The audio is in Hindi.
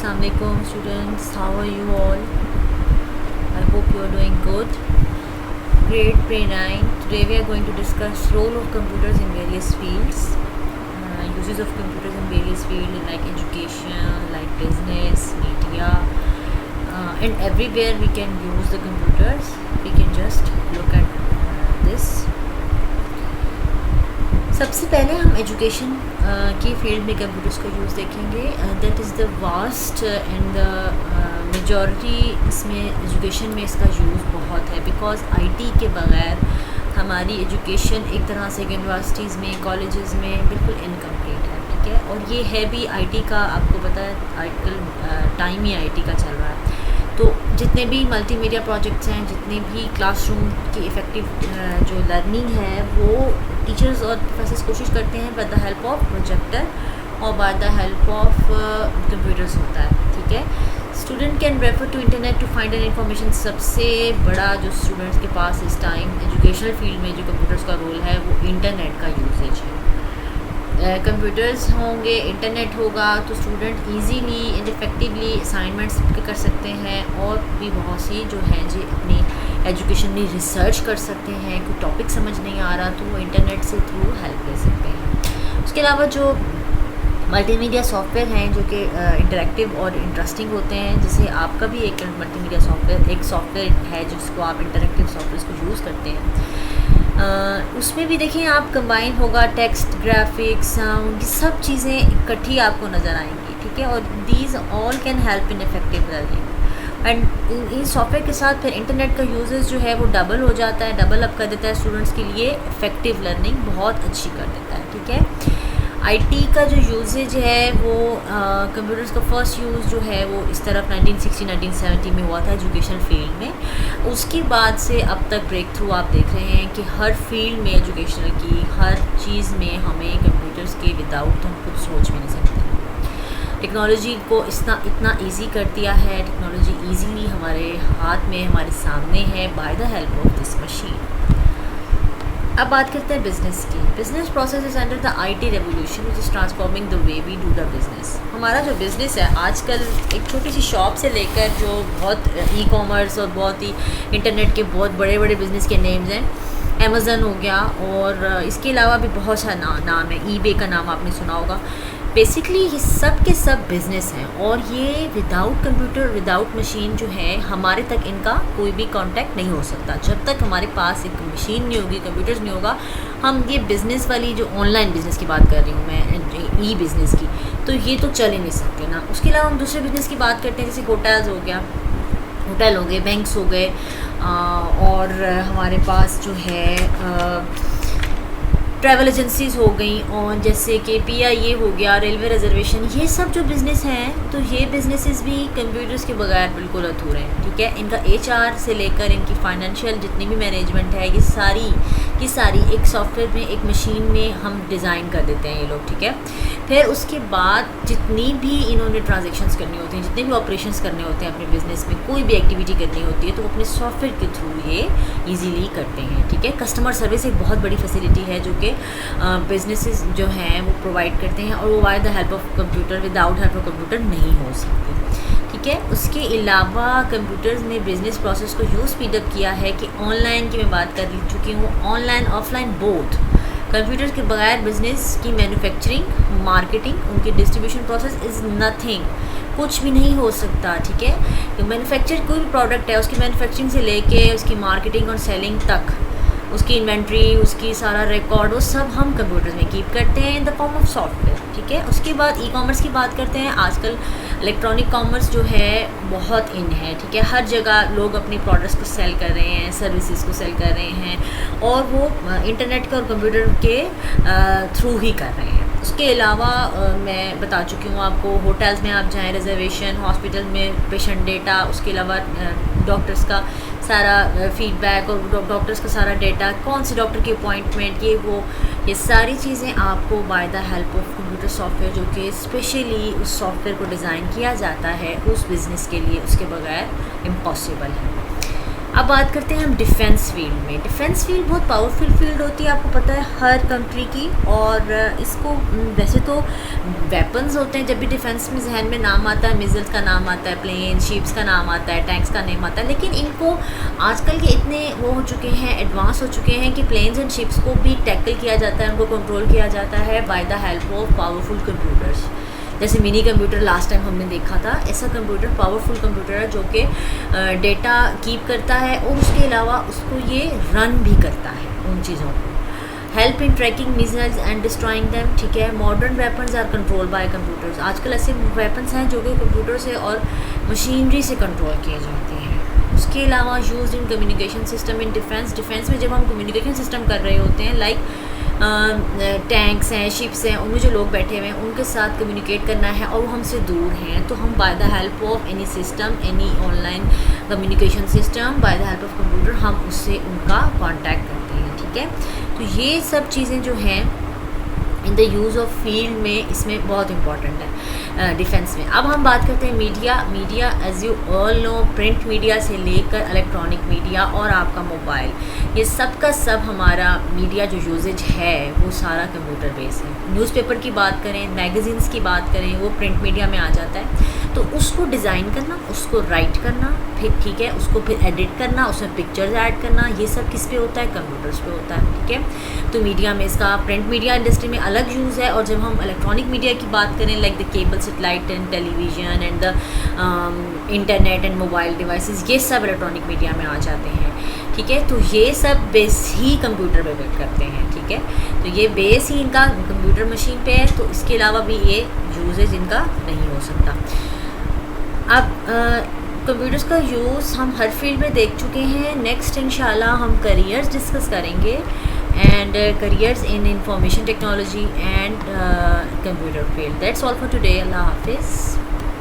Assalamualaikum students, how are you all? I hope you are doing good. Grade Pre-9. Today we are going to discuss role of computers in various fields, uses of computers in various fields like education, like business, media, and everywhere we can use the computers. We can just look at this. सबसे पहले हम एजुकेशन की फील्ड में कंप्यूटर्स का यूज़ देखेंगे. That is the vast and the majority इसमें एजुकेशन में इसका यूज़ बहुत है, बिकॉज आईटी के बग़ैर हमारी एजुकेशन एक तरह से यूनिवर्सिटीज़ में, कॉलेजेस में बिल्कुल इनकम्प्लीट है. ठीक है, और ये है भी आईटी का, आपको पता है आजकल टाइम ही आईटी का चल रहा है. तो जितने भी मल्टीमीडिया प्रोजेक्ट्स हैं, जितने भी क्लासरूम की इफ़ेक्टिव जो लर्निंग है, वो टीचर्स और प्रोफेसर्स कोशिश करते हैं by the help of projector और by the help of computers होता है. ठीक है, student can refer to internet to find an information. सबसे बड़ा जो स्टूडेंट्स के पास इस टाइम एजुकेशनल फील्ड में जो कंप्यूटर्स का रोल है वो इंटरनेट का यूसेज है. कंप्यूटर्स होंगे, इंटरनेट होगा, तो student easily and effectively assignments कर सकते हैं और भी बहुत सी जो हैं जी अपनी एजुकेशन में रिसर्च कर सकते हैं. कोई टॉपिक समझ नहीं आ रहा तो वो इंटरनेट से थ्रू हेल्प ले सकते हैं. उसके अलावा जो मल्टीमीडिया सॉफ्टवेयर हैं जो कि इंटरेक्टिव और इंटरेस्टिंग होते हैं, जैसे आपका भी एक मल्टीमीडिया सॉफ्टवेयर, एक सॉफ्टवेयर है जिसको आप इंटरेक्टिव सॉफ्टवेयर को यूज़ करते हैं. उसमें भी देखिए आप कंबाइन होगा टेक्स्ट, ग्राफिक्स, साउंड, ये सब चीज़ें इकट्ठी आपको नज़र आएंगी. ठीक है, और these all can help in effective learning. And in software के साथ फिर इंटरनेट का यूजेस जो है वो डबल हो जाता है, डबल अप कर देता है स्टूडेंट्स के लिए. इफेक्टिव लर्निंग बहुत अच्छी कर देता है. ठीक है, आईटी का जो यूजेज है वो कंप्यूटर्स का फर्स्ट यूज़ जो है वो इस तरफ 1960-1970 में हुआ था एजुकेशन फील्ड में. उसके बाद से अब तक ब्रेक थ्रू आप देख रहे हैं कि हर फील्ड में एजुकेशनल की हर चीज़ में हमें कंप्यूटर्स के विदाउट हम कुछ सोच भी नहीं सकते. टेक्नोलॉजी को इतना इजी कर दिया है, टेक्नोलॉजी इजीली हमारे हाथ में, हमारे सामने है by the help of this machine. अब बात करते हैं बिज़नेस की. Business process is under the IT revolution which is transforming the way we do the business. हमारा जो बिज़नेस है आजकल एक छोटी सी शॉप से लेकर जो बहुत ई कॉमर्स और बहुत ही इंटरनेट के बहुत बड़े बड़े बिज़नेस के नेम्स हैं, अमेज़न हो गया और इसके अलावा भी बहुत सा नाम है. ईबे का नाम आपने सुना होगा. बेसिकली ये सब के सब बिज़नेस हैं और ये विदाउट कंप्यूटर, विदाउट मशीन जो है हमारे तक इनका कोई भी कांटेक्ट नहीं हो सकता. जब तक हमारे पास एक मशीन नहीं होगी, कंप्यूटर्स नहीं होगा, हम ये बिज़नेस वाली जो ऑनलाइन बिज़नेस की बात कर रही हूँ मैं, ई बिज़नेस की, तो ये तो चल ही नहीं सकते ना. उसके अलावा हम दूसरे बिज़नेस की बात करते हैं, जैसे होटल्स हो गया, होटल हो गए, बैंक्स हो गए, और हमारे पास जो है ट्रैवल एजेंसीज़ हो गई, और जैसे कि पीआईए हो गया, रेलवे रिजर्वेशन, ये सब जो बिज़नेस हैं, तो ये बिज़नेसेस भी कंप्यूटर्स के बगैर बिल्कुल अधूरे हैं. ठीक है, इनका एचआर से लेकर इनकी फाइनेंशियल जितनी भी मैनेजमेंट है, ये सारी एक सॉफ्टवेयर में, एक मशीन में हम डिज़ाइन कर देते हैं ये लोग. ठीक है, फिर उसके बाद जितनी भी इन्होंने ट्रांजेक्शन्स करनी होती हैं, जितने भी ऑपरेशंस करने होते हैं अपने बिज़नेस में, कोई भी एक्टिविटी करनी होती है तो वो अपने सॉफ्टवेयर के थ्रू ये ईजीली करते हैं. ठीक है, कस्टमर सर्विस एक बहुत बड़ी फैसिलिटी है जो कि बिजनेसेस जो हैं वो प्रोवाइड करते हैं, और वो bye the help of computer, without help of computer नहीं हो सकती. ठीक है, उसके अलावा कंप्यूटर्स ने बिज़नेस प्रोसेस को यूँ स्पीडअप किया है कि ऑनलाइन की मैं बात कर चुकी हूँ, ऑनलाइन ऑफलाइन बोथ. कंप्यूटर्स के बगैर बिज़नेस की मैन्युफैक्चरिंग, मार्केटिंग, उनकी डिस्ट्रीब्यूशन प्रोसेस इज़ नथिंग, कुछ भी नहीं हो सकता. ठीक है, मैन्युफैक्चर कोई भी प्रोडक्ट है, उसकी मैन्युफैक्चरिंग से लेके उसकी मार्केटिंग और सेलिंग तक, उसकी इन्वेंट्री, उसकी सारा रिकॉर्ड, वो सब हम कंप्यूटर्स में कीप करते हैं in the form of software. ठीक है, उसके बाद ई कॉमर्स की बात करते हैं. आजकल इलेक्ट्रॉनिक कॉमर्स जो है बहुत इन है. ठीक है, हर जगह लोग अपनी प्रोडक्ट्स को सेल कर रहे हैं, सर्विसेज को सेल कर रहे हैं, और वो इंटरनेट के और कंप्यूटर के थ्रू ही कर रहे हैं. उसके अलावा मैं बता चुकी हूँ आपको, होटल्स में आप जाएँ, रिजर्वेशन, हॉस्पिटल में पेशेंट डेटा, उसके अलावा डॉक्टर्स का सारा फीडबैक और डॉक्टर्स का सारा डेटा, कौन से डॉक्टर की अपॉइंटमेंट, ये सारी चीज़ें आपको bye the help of computer software, जो कि स्पेशली उस सॉफ्टवेयर को डिज़ाइन किया जाता है उस बिज़नेस के लिए, उसके बगैर इम्पॉसिबल है. अब बात करते हैं हम डिफेंस फील्ड में। डिफेंस फील्ड बहुत पावरफुल फील्ड होती है, आपको पता है, हर कंट्री की। और इसको वैसे तो वेपन्स होते हैं, जब भी डिफेंस में जहन में नाम आता है, मिसाइल्स का नाम आता है, प्लेन शिप्स का नाम आता है, टैंक्स का नाम आता है, लेकिन इनको आजकल के इतने वो हो चुके हैं, एडवांस हो चुके हैं कि प्लेन्स एंड शिप्स को भी टैकल किया जाता है, उनको कंट्रोल किया जाता है by the help of powerful computers. जैसे मिनी कंप्यूटर लास्ट टाइम हमने देखा था, ऐसा कंप्यूटर पावरफुल कंप्यूटर है जो कि डेटा कीप करता है और उसके अलावा उसको ये रन भी करता है उन चीज़ों को। Help in tracking missiles and destroying them, ठीक है। Modern weapons are control by computers. आजकल ऐसे वेपन्स हैं जो कि कंप्यूटर से और मशीनरी से कंट्रोल किए जाते हैं। उसके अलावा use in communication system in defence. Defence में जब हम कम्युनिकेशन सिस्टम कर रहे होते हैं, लाइक टैंक्स हैं, शिप्स हैं, उनमें जो लोग बैठे हुए हैं उनके साथ कम्युनिकेट करना है और वो हमसे दूर हैं, तो हम bye the help of any system, any online communication system, bye the help of computer हम उससे उनका कांटेक्ट करते हैं, ठीक है। तो ये सब चीज़ें जो हैं in the use of field में इसमें बहुत इंपॉर्टेंट है डिफेंस में। अब हम बात करते हैं media as you all know, print media से लेकर इलेक्ट्रॉनिक मीडिया और आपका मोबाइल, ये सब का सब हमारा मीडिया जो यूजेज है वो सारा कंप्यूटर बेस है। न्यूज़पेपर की बात करें, मैगज़ीन्स की बात करें, वो प्रिंट मीडिया में आ जाता है। तो उसको डिज़ाइन करना, उसको राइट करना, फिर ठीक है उसको फिर एडिट करना, उसमें पिक्चर्स ऐड करना, ये सब किस पे होता है? कंप्यूटर्स पे होता है, ठीक है। तो मीडिया में इसका प्रिंट मीडिया इंडस्ट्री में अलग यूज़ है। और जब हम इलेक्ट्रॉनिक मीडिया की बात करें, like the cable, satellite and television and the internet and mobile devices, ये सब इलेक्ट्रॉनिक मीडिया में आ जाते हैं, ठीक है। तो ये सब बेस ही कंप्यूटर पे वर्क करते हैं, ठीक है। तो ये बेस ही इनका कंप्यूटर मशीन पे है, तो इसके अलावा भी ये यूजेज इनका नहीं हो सकता। अब कंप्यूटर्स का यूज़ हम हर फील्ड में देख चुके हैं। नेक्स्ट इंशाल्लाह हम करियर्स डिस्कस करेंगे and careers in information technology and computer field. That's all for today. Allah Hafiz.